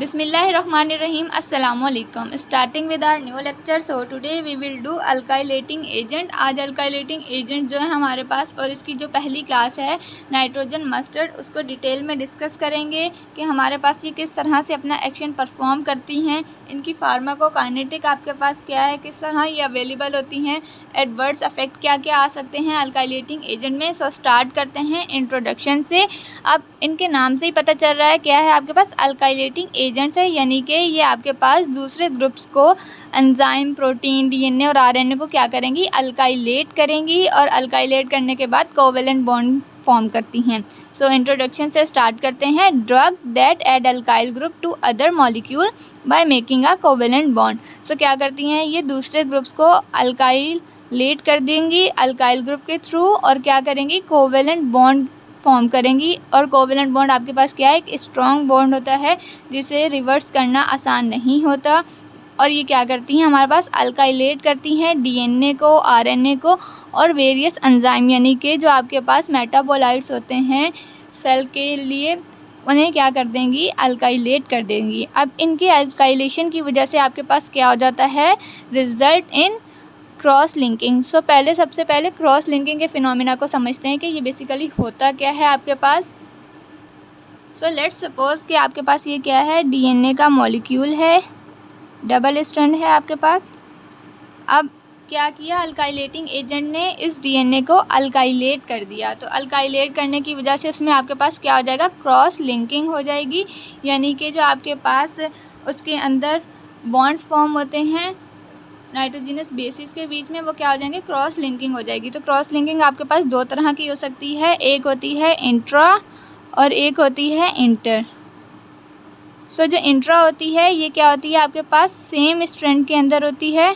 Bismillahirrahmanirrahim. Assalamu alaikum. Starting with our new lecture. So today we will do alkylating agent. आज alkylating agent जो है हमारे पास और इसकी जो पहली क्लास है नाइट्रोजन मस्टर्ड उसको डिटेल में डिस्कस करेंगे कि हमारे पास ये किस तरह से अपना एक्शन परफॉर्म करती हैं, इनकी फार्माकोकाइनेटिक आपके पास क्या है, किस तरह ये अवेलेबल होती हैं, एडवर्स इफेक्ट क्या क्या आ सकते हैं अल्काइलेटिंग एजेंट में। सो स्टार्ट करते हैं इंट्रोडक्शन से। अब इनके नाम से ही पता चल रहा है क्या है आपके पास अल्काइलेटिंग एजेंट्स है, यानी कि ये आपके पास दूसरे ग्रुप्स को एंजाइम, प्रोटीन, डीएनए और आरएनए को क्या करेंगी, अल्काइलेट करेंगी और अल्काइलेट करने के बाद कोवेलेंट बॉन्ड फॉर्म करती हैं। सो इंट्रोडक्शन से स्टार्ट करते हैं। Drug that add alkyl group to other molecule by making a covalent bond. So क्या करती हैं, ये दूसरे ग्रुप्स को अल्काइलेट कर देंगी अल्काइल ग्रुप के थ्रू और क्या करेंगी, कोवेलेंट बॉन्ड फॉर्म करेंगी। और कोवेलेंट बॉन्ड आपके पास क्या है, एक स्ट्रॉन्ग बॉन्ड होता है जिसे रिवर्स करना आसान नहीं होता। और ये क्या करती हैं, हमारे पास अल्काइलेट करती हैं डीएनए को, आरएनए को और वेरियस एंजाइम, यानी कि जो आपके पास मेटाबोलाइट्स होते हैं सेल के लिए, उन्हें क्या कर देंगी, अल्काइलेट कर देंगी। अब इनके अल्काइलेशन की वजह से आपके पास क्या हो जाता है, रिजल्ट इन क्रॉस लिंकिंग। सो सबसे पहले क्रॉस लिंकिंग के फिनोमिना को समझते हैं कि ये बेसिकली होता क्या है आपके पास। सो लेट्स सपोज कि आपके पास ये क्या है, डीएनए का मॉलिक्यूल है, डबल स्ट्रैंड है आपके पास। अब क्या किया, अल्काइलेटिंग एजेंट ने इस डीएनए को अल्काइलेट कर दिया। तो अल्काइलेट करने की वजह से उसमें आपके पास क्या हो जाएगा, क्रॉस लिंकिंग हो जाएगी, यानी कि जो आपके पास उसके अंदर बॉन्ड्स फॉर्म होते हैं नाइट्रोजनस बेसिस के बीच में, वो क्या हो जाएंगे, क्रॉस लिंकिंग हो जाएगी। तो क्रॉस लिंकिंग आपके पास दो तरह की हो सकती है, एक होती है इंट्रा और एक होती है इंटर। सो जो इंट्रा होती है ये क्या होती है, आपके पास सेम स्ट्रैंड के अंदर होती है।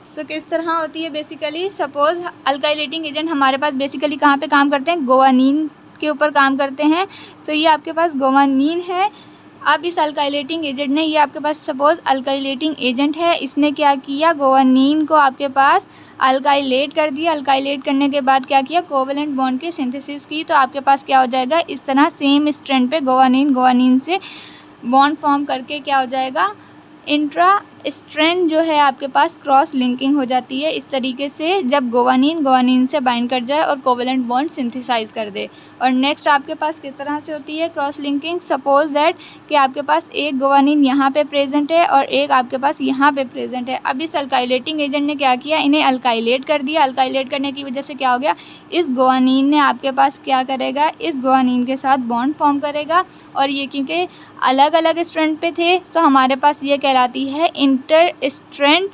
सो किस तरह होती है, बेसिकली सपोज अल्काइलेटिंग एजेंट हमारे पास बेसिकली कहाँ पे काम करते हैं, गोवानीन के ऊपर काम करते हैं। सो ये आपके पास गोवानीन है। अब इस अल्काइलेटिंग एजेंट ने, ये आपके पास सपोज अल्काइलेटिंग एजेंट है, इसने क्या किया, गोवानीन को आपके पास अल्काइलेट कर दिया। अल्काइलेट करने के बाद क्या किया, कोवेलेंट बॉन्ड की सिंथेसिस की। तो आपके पास क्या हो जाएगा, इस तरह सेम स्ट्रैंड पे गोवानीन से बॉन्ड फॉर्म करके क्या हो जाएगा, इंट्रा स्ट्रैंड जो है आपके पास क्रॉस लिंकिंग हो जाती है इस तरीके से, जब गोवानीन से बाइंड कर जाए और कोवेलेंट बॉन्ड सिंथेसाइज कर दे। और नेक्स्ट आपके पास किस तरह से होती है क्रॉस लिंकिंग, सपोज दैट कि आपके पास एक गोवानीन यहाँ पे प्रेजेंट है और एक आपके पास यहाँ पे प्रेजेंट है। अब इस अल्काइलेटिंग एजेंट ने क्या किया, इन्हें अल्काइलेट कर दिया। अल्काइलेट करने की वजह से क्या हो गया, इस गोवानीन ने आपके पास क्या करेगा, इस गोवानीन के साथ बॉन्ड फॉर्म करेगा। और ये क्योंकि अलग अलग स्ट्रैंड पे थे तो हमारे पास ये कहलाती है इंटर स्ट्रैंड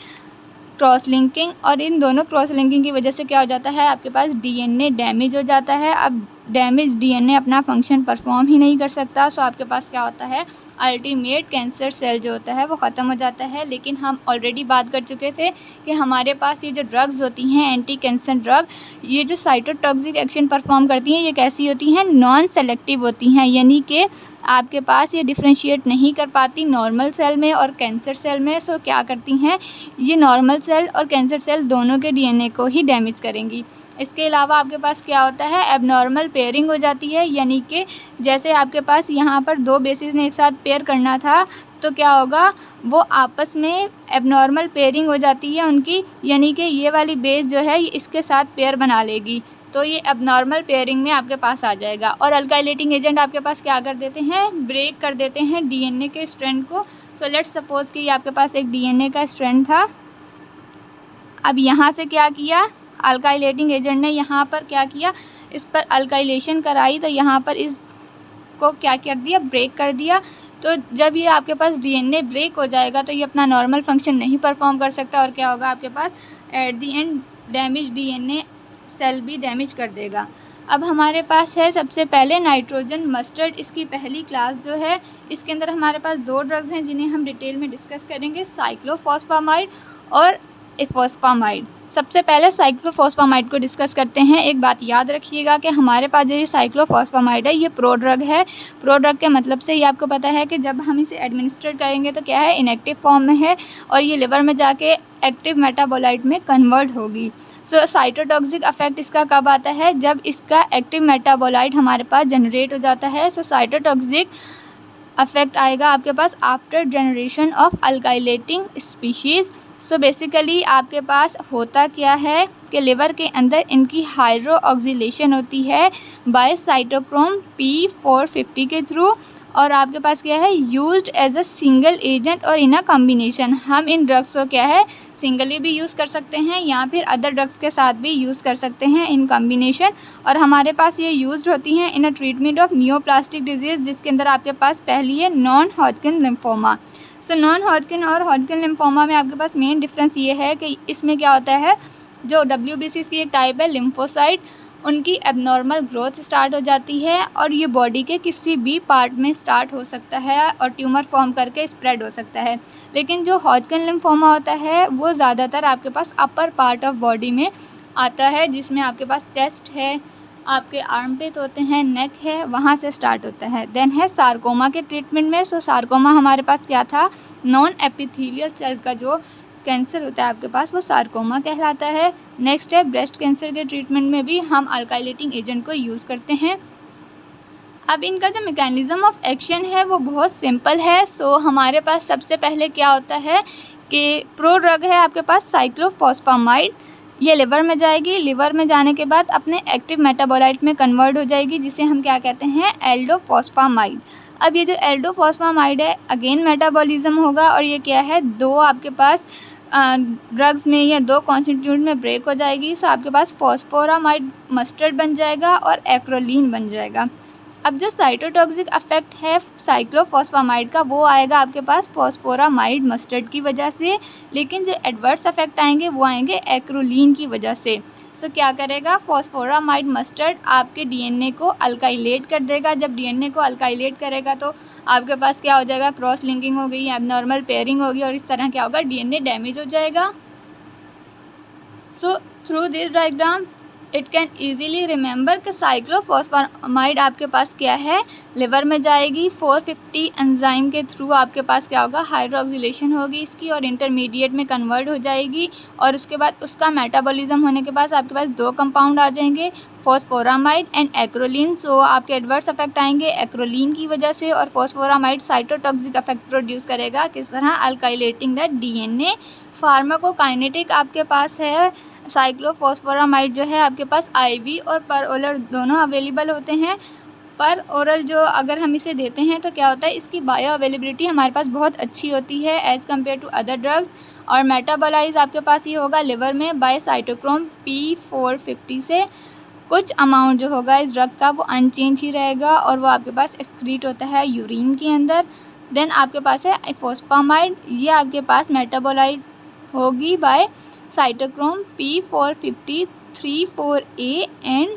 क्रॉस लिंकिंग। और इन दोनों क्रॉस लिंकिंग की वजह से क्या हो जाता है, आपके पास डीएनए डैमेज हो जाता है। अब डैमेज डीएनए अपना फंक्शन परफॉर्म ही नहीं कर सकता। सो आपके पास क्या होता है, अल्टीमेट कैंसर सेल जो होता है वो ख़त्म हो जाता है। लेकिन हम ऑलरेडी बात कर चुके थे कि हमारे पास ये जो ड्रग्स होती हैं एंटी कैंसर ड्रग, ये जो साइटोटॉक्सिक एक्शन परफॉर्म करती हैं, ये कैसी होती हैं, नॉन सेलेक्टिव होती हैं, यानी कि आपके पास ये डिफ्रेंशिएट नहीं कर पाती नॉर्मल सेल में और कैंसर सेल में। सो क्या करती हैं, ये नॉर्मल सेल और कैंसर सेल दोनों के डीएनए को ही डैमेज करेंगी। इसके अलावा आपके पास क्या होता है, एबनॉर्मल पेयरिंग हो जाती है, यानी कि जैसे आपके पास यहाँ पर दो बेसिस ने एक साथ पेयर करना था तो क्या होगा, वो आपस में एबनॉर्मल पेयरिंग हो जाती है उनकी, यानी कि ये वाली बेस जो है इसके साथ पेयर बना लेगी, तो ये एबनॉर्मल पेयरिंग में आपके पास आ जाएगा। और अल्काइलेटिंग एजेंट आपके पास क्या कर देते हैं, ब्रेक कर देते हैं डीएनए के स्ट्रैंड को। सो लेट्स सपोज कि ये आपके पास एक डीएनए का स्ट्रैंड था। अब यहाँ से क्या किया, अल्काइलेटिंग एजेंट ने यहाँ पर क्या किया, इस पर अल्काइलेशन कराई, तो यहाँ पर इसको क्या कर दिया, ब्रेक कर दिया। तो जब ये आपके पास डीएनए ब्रेक हो जाएगा तो ये अपना नॉर्मल फंक्शन नहीं परफॉर्म कर सकता और क्या होगा, आपके पास at the end damage DNA cell भी डैमेज कर देगा। अब हमारे पास है सबसे पहले नाइट्रोजन मस्टर्ड। इसकी पहली क्लास जो है, इसके अंदर हमारे पास दो ड्रग्स हैं जिन्हें हम डिटेल में डिस्कस करेंगे, साइक्लोफॉस्फामाइड और इफॉस्फामाइड। सबसे पहले साइक्लोफॉस्फामाइड को डिस्कस करते हैं। एक बात याद रखिएगा कि हमारे पास जो ये साइक्लोफॉस्फामाइड है ये प्रो ड्रग है। प्रो ड्रग के मतलब से ये आपको पता है कि जब हम इसे एडमिनिस्टर करेंगे तो क्या है, इनएक्टिव फॉर्म में है और ये लिवर में जाके एक्टिव मेटाबोलाइट में कन्वर्ट होगी। सो साइटोटॉक्सिक इफेक्ट इसका कब आता है, जब इसका एक्टिव मेटाबोलाइट हमारे पास जनरेट हो जाता है। सो साइटोटॉक्सिक अफेक्ट आएगा आपके पास after generation of alkylating species. So basically आपके पास होता क्या है कि लिवर के अंदर इनकी हाइड्रो ऑक्सीलेशन होती है बाय साइटोक्रोम P450 के थ्रू, और आपके पास क्या है used as a single agent और इन अ कॉम्बिनेशन। हम इन ड्रग्स को क्या है सिंगली भी यूज़ कर सकते हैं या फिर अदर ड्रग्स के साथ भी यूज़ कर सकते हैं इन कॉम्बिनेशन। और हमारे पास ये यूज्ड होती हैं in a treatment of neoplastic diseases, जिसके अंदर आपके पास पहली है non Hodgkin lymphoma. So non Hodgkin और हॉजकिन लिम्फोमा में आपके पास मेन डिफरेंस ये है कि इसमें क्या होता है, जो WBCs की एक टाइप है लिम्फोसाइट, उनकी एबनॉर्मल ग्रोथ स्टार्ट हो जाती है और ये बॉडी के किसी भी पार्ट में स्टार्ट हो सकता है और ट्यूमर फॉर्म करके स्प्रेड हो सकता है। लेकिन जो हॉजकिन लिम्फोमा होता है वो ज़्यादातर आपके पास अपर पार्ट ऑफ बॉडी में आता है, जिसमें आपके पास चेस्ट है, आपके आर्मपिट होते हैं, नेक है, वहाँ से स्टार्ट होता है। देन है सार्कोमा के ट्रीटमेंट में। सो सार्कोमा हमारे पास क्या था, नॉन एपिथेलियल सेल का जो कैंसर होता है आपके पास वो सार्कोमा कहलाता है। नेक्स्ट है ब्रेस्ट कैंसर के ट्रीटमेंट में भी हम अल्काइलेटिंग एजेंट को यूज़ करते हैं। अब इनका जो मैकेनिज़्म ऑफ एक्शन है वो बहुत सिंपल है। सो हमारे पास सबसे पहले क्या होता है कि प्रो ड्रग है आपके पास साइक्लोफॉस्फामाइड, ये लिवर में जाएगी, लिवर में जाने के बाद अपने एक्टिव मेटाबोलाइट में कन्वर्ट हो जाएगी, जिसे हम क्या कहते हैं एल्डोफॉस्फामाइड। अब ये जो एल्डोफॉस्फामाइड है अगेन मेटाबॉलिज्म होगा और ये क्या है दो आपके पास ड्रग्स में या दो कॉन्स्टिट्यूट में ब्रेक हो जाएगी। सो आपके पास फॉस्फोरामाइड मस्टर्ड बन जाएगा और एक्रोलीन बन जाएगा। अब जो साइटोटॉक्सिक इफेक्ट है साइक्लोफॉस्फामाइड का वो आएगा आपके पास फॉस्फोरामाइड मस्टर्ड की वजह से, लेकिन जो एडवर्स इफेक्ट आएंगे वो आएंगे एक्रोलीन की वजह से। सो क्या करेगा फॉस्फोरामाइड मस्टर्ड आपके DNA को अल्काइलेट कर देगा। जब DNA को अल्काइलेट करेगा तो आपके पास क्या हो जाएगा क्रॉस लिंकिंग हो गई, एबनॉर्मल पेयरिंग होगी और इस तरह क्या होगा DNA डैमेज हो जाएगा। So through this diagram it can easily remember कि साइक्लोफॉस्फामाइड आपके पास क्या है लिवर में जाएगी, 450 एंजाइम के थ्रू आपके पास क्या होगा हाइड्रोक्सिलेशन होगी इसकी और इंटरमीडिएट में कन्वर्ट हो जाएगी और उसके बाद उसका मेटाबॉलिज्म होने के बाद आपके पास दो कंपाउंड आ जाएंगे फॉस्फोरामाइड एंड एक्रोलीन। सो आपके एडवर्स इफेक्ट आएंगे एक्रोलीन की वजह से और फॉस्फोरामाइड साइटोटॉक्सिक इफेक्ट प्रोड्यूस करेगा किस तरह अल्काइलेटिंग द DNA। फार्माकोकाइनेटिक आपके पास है साइक्लोफॉस्फोरामाइड जो है आपके पास IV और पर ओरल दोनों अवेलेबल होते हैं। पर ओरल जो अगर हम इसे देते हैं तो क्या होता है इसकी बायो अवेलेबिलिटी हमारे पास बहुत अच्छी होती है as compare to other drugs और मेटाबोलाइज आपके पास ये होगा लिवर में बाय साइटोक्रोम P450 से। कुछ अमाउंट जो होगा इस ड्रग का वो अनचेंज ही रहेगा और वो आपके पास एक्सक्रीट होता है यूरिन के अंदर। देन आपके पास है फॉस्फामाइड, ये आपके पास मेटाबोलाइट होगी by cytochrome P450 3,4A and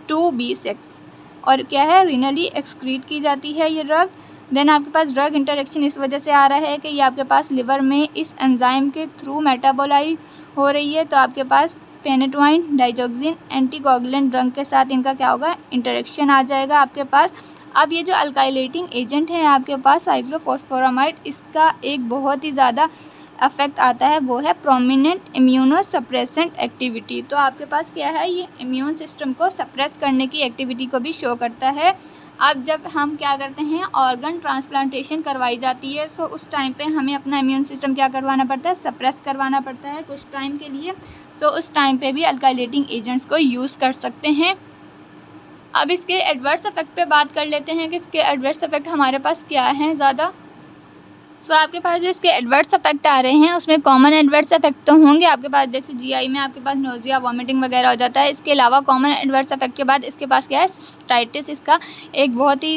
2B6 और क्या है रीनली एक्सक्रीट की जाती है ये ड्रग। देन आपके पास ड्रग इंटरेक्शन इस वजह से आ रहा है कि ये आपके पास लिवर में इस एंजाइम के थ्रू मेटाबोलाइज हो रही है तो आपके पास फेनेटोइन डाइजोक्सिन एंटीकोगुलेंट ड्रग के साथ इनका क्या होगा इंटरेक्शन आ जाएगा आपके पास। अब ये जो अल्काइलेटिंग एजेंट है आपके पास साइक्लोफॉस्फोरामाइड, इसका एक बहुत ही ज़्यादा अफेक्ट आता है वो है प्रोमिनेंट इम्यूनोसप्रेसेंट एक्टिविटी। तो आपके पास क्या है ये इम्यून सिस्टम को सप्रेस करने की एक्टिविटी को भी शो करता है। अब जब हम क्या करते हैं ऑर्गन ट्रांसप्लांटेशन करवाई जाती है तो उस टाइम पे हमें अपना इम्यून सिस्टम क्या करवाना पड़ता है सप्रेस करवाना पड़ता है कुछ टाइम के लिए। सो उस टाइम पे भी अल्काइलेटिंग एजेंट्स को यूज़ कर सकते हैं। अब इसके एडवर्स इफेक्ट पे बात कर लेते हैं कि इसके एडवर्स इफेक्ट हमारे पास क्या हैं ज़्यादा। सो आपके पास जो इसके एडवर्स इफेक्ट आ रहे हैं उसमें कॉमन एडवर्स इफेक्ट तो होंगे आपके पास, जैसे GI में आपके पास नोजिया वॉमिटिंग वगैरह हो जाता है। इसके अलावा कॉमन एडवर्स इफेक्ट के बाद इसके पास क्या है सिस्टाइटिस, इसका एक बहुत ही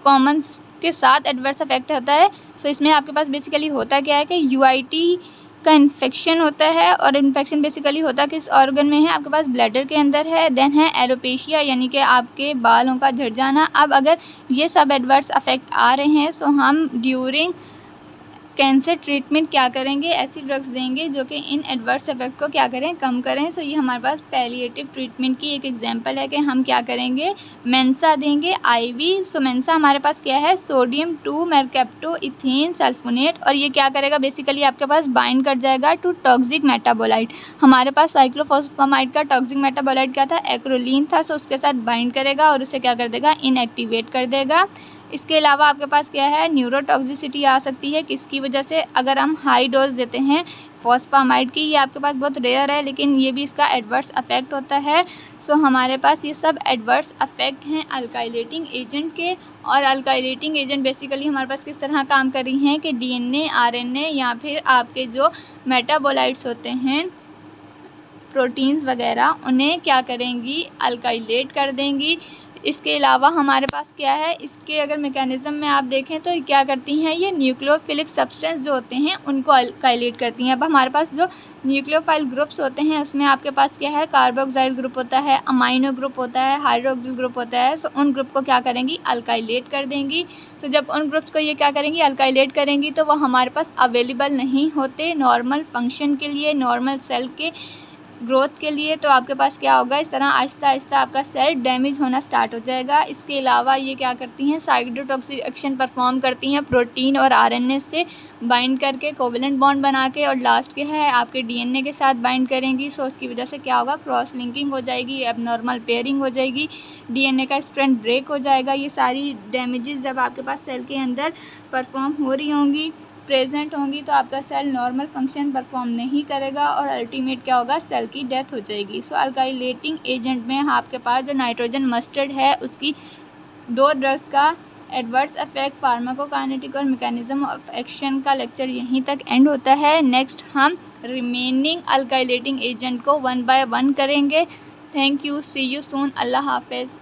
कॉमन के साथ एडवर्स इफेक्ट होता है। सो इसमें आपके पास बेसिकली होता क्या है कि UIT का इन्फेक्शन होता है और इन्फेक्शन बेसिकली होता किस ऑर्गन में है आपके पास ब्लैडर के अंदर है। देन है एलोपेशिया यानी कि आपके बालों का झड़ जाना। अब अगर ये सब एडवर्स इफेक्ट आ रहे हैं सो हम ड्यूरिंग कैंसर ट्रीटमेंट क्या करेंगे ऐसी ड्रग्स देंगे जो कि इन एडवर्स इफेक्ट को क्या करें कम करें। सो ये हमारे पास पैलिएटिव ट्रीटमेंट की एक एग्जांपल है कि हम क्या करेंगे मेंसा देंगे IV। सो मेंसा हमारे पास क्या है सोडियम 2 मेरकैप्टो इथेन सल्फोनेट और ये क्या करेगा बेसिकली आपके पास बाइंड कर जाएगा टू टॉक्सिक मेटाबोलाइट। हमारे पास साइक्लोफॉस्फामाइड का टॉक्सिक मेटाबोलाइट क्या था एक्रोलीन था। सो उसके साथ बाइंड करेगा और उसे क्या कर देगा इनएक्टिवेट कर देगा। इसके अलावा आपके पास क्या है, न्यूरोटॉक्सिसिटी आ सकती है। किसकी वजह से? अगर हम हाई डोज देते हैं फॉस्फामाइड की, ये आपके पास बहुत रेयर है लेकिन ये भी इसका एडवर्स अफेक्ट होता है। सो हमारे पास ये सब एडवर्स अफेक्ट हैं अल्काइलेटिंग एजेंट के। और अल्काइलेटिंग एजेंट बेसिकली हमारे पास किस तरह काम कर रही हैं कि डीएनए, आरएनए या फिर आपके जो मेटाबोलाइट्स होते हैं, प्रोटीन्स वगैरह, उन्हें क्या करेंगी, अल्काइलेट कर देंगी। इसके अलावा हमारे पास क्या है, इसके अगर मैकेनिज़्म में आप देखें तो क्या करती हैं, ये न्यूक्लियोफिलिक सब्सटेंस जो होते हैं उनको अल्काइलेट करती हैं। अब हमारे पास जो न्यूक्लियोफाइल ग्रुप्स होते हैं उसमें आपके पास क्या है, कार्बोक्सिल ग्रुप होता है, अमाइनो ग्रुप होता है, हाइड्रोक्सिल ग्रुप होता है। सो उन ग्रुप को क्या करेंगी, अल्काइलेट कर देंगी। सो जब उन ग्रुप्स को ये क्या करेंगी, अल्काइलेट करेंगी, तो वो हमारे पास अवेलेबल नहीं होते नॉर्मल फंक्शन के लिए, नॉर्मल सेल के ग्रोथ के लिए। तो आपके पास क्या होगा, इस तरह आहिस्ता आहिस्ता आपका सेल डैमेज होना स्टार्ट हो जाएगा। इसके अलावा ये क्या करती हैं, साइटोटॉक्सिक एक्शन परफॉर्म करती हैं प्रोटीन और आरएनए से बाइंड करके, कोवेलेंट बॉन्ड बना के, और लास्ट क्या है, आपके डीएनए के साथ बाइंड करेंगी। सो उसकी वजह से क्या होगा, क्रॉस लिंकिंग हो जाएगी, एबनॉर्मल पेयरिंग हो जाएगी, डीएनए का स्ट्रैंड ब्रेक हो जाएगा। ये सारी डैमेजेस जब आपके पास सेल के अंदर परफॉर्म हो रही होंगी, प्रेजेंट होंगी, तो आपका सेल नॉर्मल फंक्शन परफॉर्म नहीं करेगा और अल्टीमेट क्या होगा, सेल की डेथ हो जाएगी। सो अल्काइलेटिंग एजेंट में आपके पास जो नाइट्रोजन मस्टर्ड है उसकी 2 ड्रग्स का एडवर्स इफेक्ट, फार्माकोकाइनेटिक और मैकेनिज्म ऑफ एक्शन का लेक्चर यहीं तक एंड होता है। नेक्स्ट हम रिमेनिंग अल्काइलेटिंग एजेंट को 1 बाय 1 करेंगे। Thank you, see you soon, अल्लाह हाफिज़।